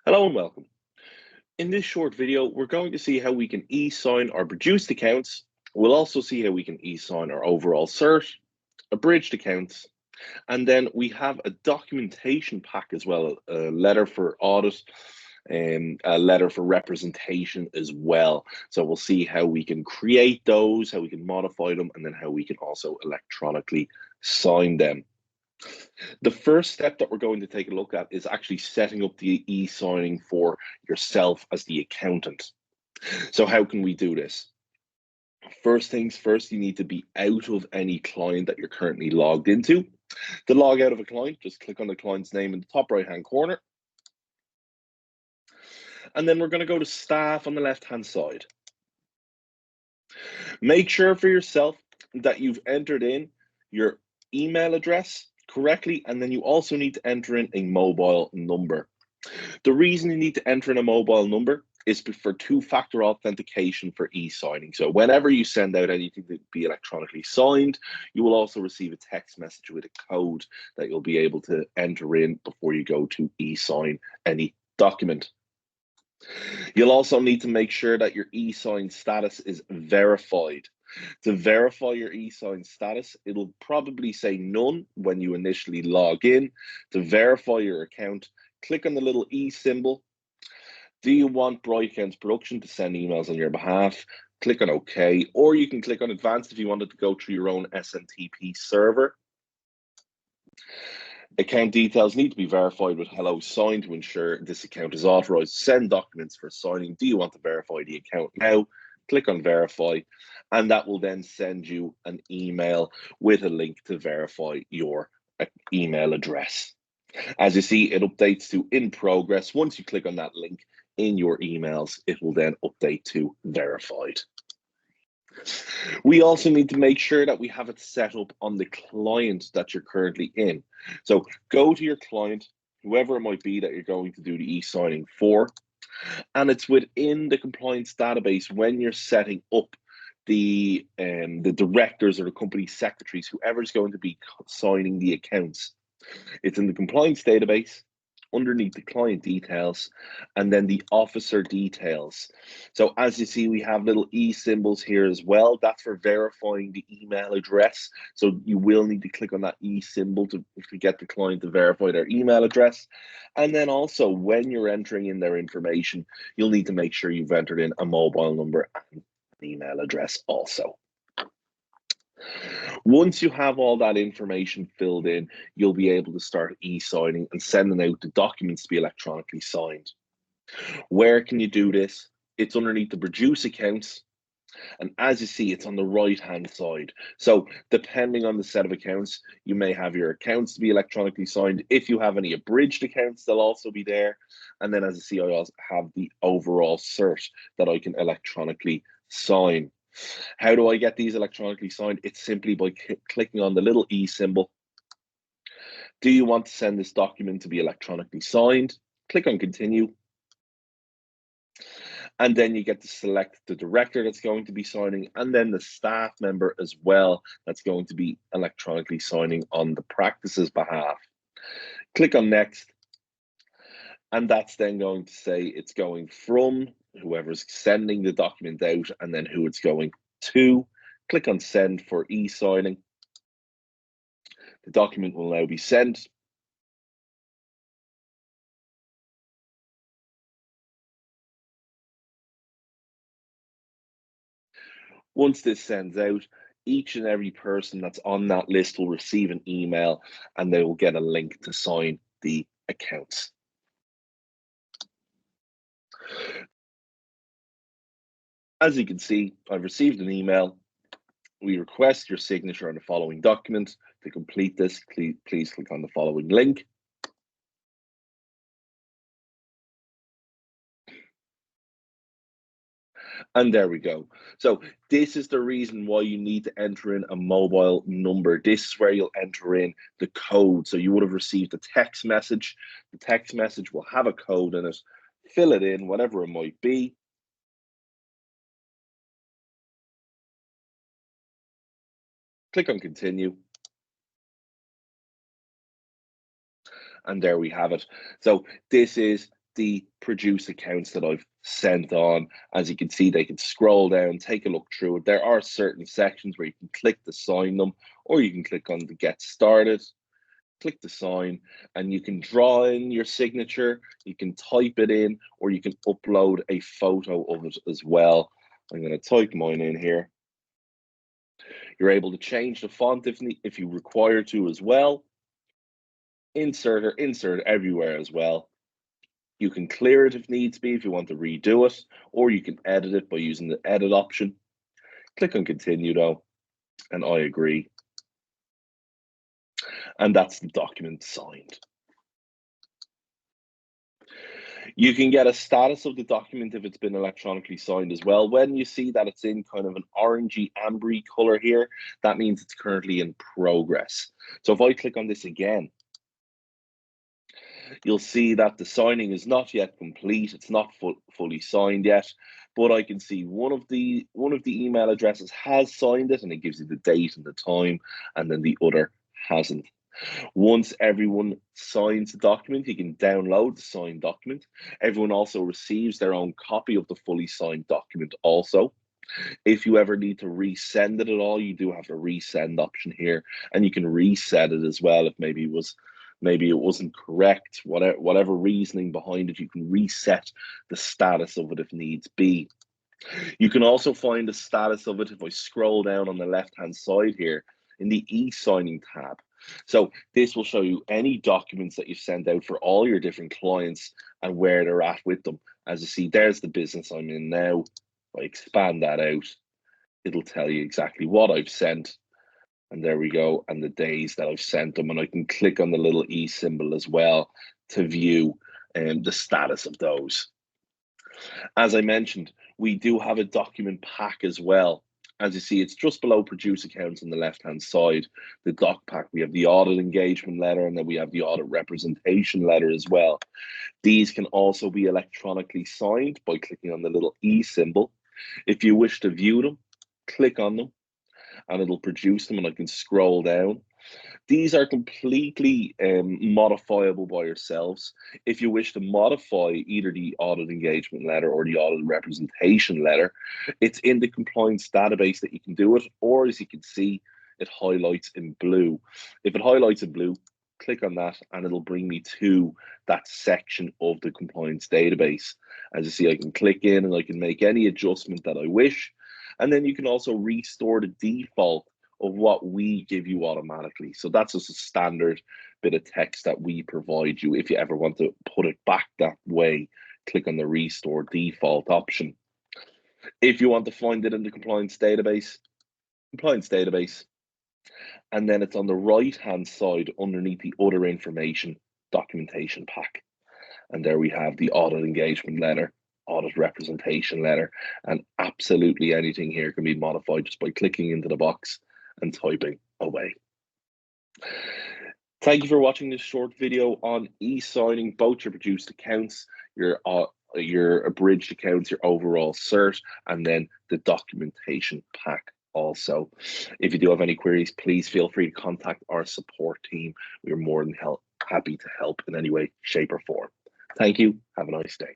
Hello and welcome. In this short video, we're going to see how we can e-sign our produced accounts. We'll also see how we can e-sign our overall cert, abridged accounts, and then we have a documentation pack as well, a letter for audit and a letter for representation as well. So we'll see how we can create those, how we can modify them, and then how we can also electronically sign them. The first step that we're going to take a look at is actually setting up the e-signing for yourself as the accountant. So how can we do this? First things first, you need to be out of any client that you're currently logged into. To log out of a client, just click on the client's name in the top right-hand corner. And then we're going to go to staff on the left-hand side. Make sure for yourself that you've entered in your email address correctly, and then you also need to enter in a mobile number. The reason you need to enter in a mobile number is for two-factor authentication for e-signing. So whenever you send out anything to be electronically signed, you will also receive a text message with a code that you'll be able to enter in before you go to e-sign any document. You'll also need to make sure that your e-sign status is verified. To verify your e-sign status, it'll probably say none when you initially log in. To verify your account, click on the little E symbol. Do you want BrightAccountsProduction to send emails on your behalf? Click on OK, or you can click on Advanced if you wanted to go through your own SMTP server. Account details need to be verified with hello sign to ensure this account is authorized to send documents for signing. Do you want to verify the account now? Click on verify, and that will then send you an email with a link to verify your email address. As you see, it updates to in progress. Once you click on that link in your emails, it will then update to verified. We also need to make sure that we have it set up on the client that you're currently in. So go to your client, whoever it might be that you're going to do the e-signing for, and it's within the compliance database when you're setting up the directors or the company secretaries, whoever's going to be signing the accounts. It's in the compliance database, underneath the client details, and then the officer details. So as you see, we have little E symbols here as well. That's for verifying the email address. So you will need to click on that E symbol to get the client to verify their email address. And then also when you're entering in their information, you'll need to make sure you've entered in a mobile number and an email address also. Once you have all that information filled in, you'll be able to start e-signing and sending out the documents to be electronically signed. Where can you do this? It's underneath the produce accounts. And as you see, it's on the right-hand side. So depending on the set of accounts, you may have your accounts to be electronically signed. If you have any abridged accounts, they'll also be there. And then as you see, I also have the overall cert that I can electronically sign. How do I get these electronically signed? It's simply by clicking on the little E symbol. Do you want to send this document to be electronically signed? Click on continue. And then you get to select the director that's going to be signing, and then the staff member as well that's going to be electronically signing on the practice's behalf. Click on next. And that's then going to say it's going from whoever's sending the document out and then who it's going to. Click on send for e-signing. The document will now be sent. Once this sends out, each and every person that's on that list will receive an email and they will get a link to sign the accounts. As you can see, I've received an email. We request your signature on the following document. To complete this, please click on the following link. And there we go. So this is the reason why you need to enter in a mobile number. This is where you'll enter in the code. So you would have received a text message. The text message will have a code in it. Fill it in, whatever it might be. Click on continue. And there we have it. So this is the produce accounts that I've sent on. As you can see, they can scroll down, take a look through it. There are certain sections where you can click to sign them, or you can click on the get started, click to sign, and you can draw in your signature, you can type it in, or you can upload a photo of it as well. I'm going to type mine in here. You're able to change the font if you require to as well. Insert everywhere as well. You can clear it if needs be, if you want to redo it, or you can edit it by using the edit option. Click on continue though, and I agree. And that's the document signed. You can get a status of the document if it's been electronically signed as well. When you see that it's in kind of an orangey ambery color here, that means it's currently in progress. So if I click on this again, you'll see that the signing is not yet complete. It's not fully signed yet, but I can see one of the email addresses has signed it, and it gives you the date and the time, and then the other hasn't. Once everyone signs the document, you can download the signed document. Everyone also receives their own copy of the fully signed document also. If you ever need to resend it at all, you do have a resend option here, and you can reset it as well if maybe it wasn't correct, whatever reasoning behind it, you can reset the status of it if needs be. You can also find the status of it if I scroll down on the left-hand side here in the e-signing tab. So this will show you any documents that you've sent out for all your different clients and where they're at with them. As you see, there's the business I'm in now. If I expand that out, it'll tell you exactly what I've sent. And there we go, and the days that I've sent them. And I can click on the little E symbol as well to view the status of those. As I mentioned, we do have a document pack as well. As you see, it's just below produce accounts on the left-hand side. The doc pack, we have the audit engagement letter, and then we have the audit representation letter as well. These can also be electronically signed by clicking on the little E symbol. If you wish to view them, click on them, and it'll produce them, and I can scroll down. These are completely modifiable by yourselves. If you wish to modify either the audit engagement letter or the audit representation letter, it's in the compliance database that you can do it, or as you can see, it highlights in blue. If it highlights in blue, click on that and it'll bring me to that section of the compliance database. As you see, I can click in and I can make any adjustment that I wish. And then you can also restore the default of what we give you automatically. So that's just a standard bit of text that we provide you. If you ever want to put it back that way, click on the restore default option. If you want to find it in the compliance database, and then it's on the right-hand side underneath the other information documentation pack. And there we have the audit engagement letter, audit representation letter, and absolutely anything here can be modified just by clicking into the box and typing away. Thank you for watching this short video on e-signing both your produced accounts, your abridged accounts, your overall cert, and then the documentation pack also. If you do have any queries, please feel free to contact our support team. We are more than happy to help in any way, shape, or form. Thank you. Have a nice day.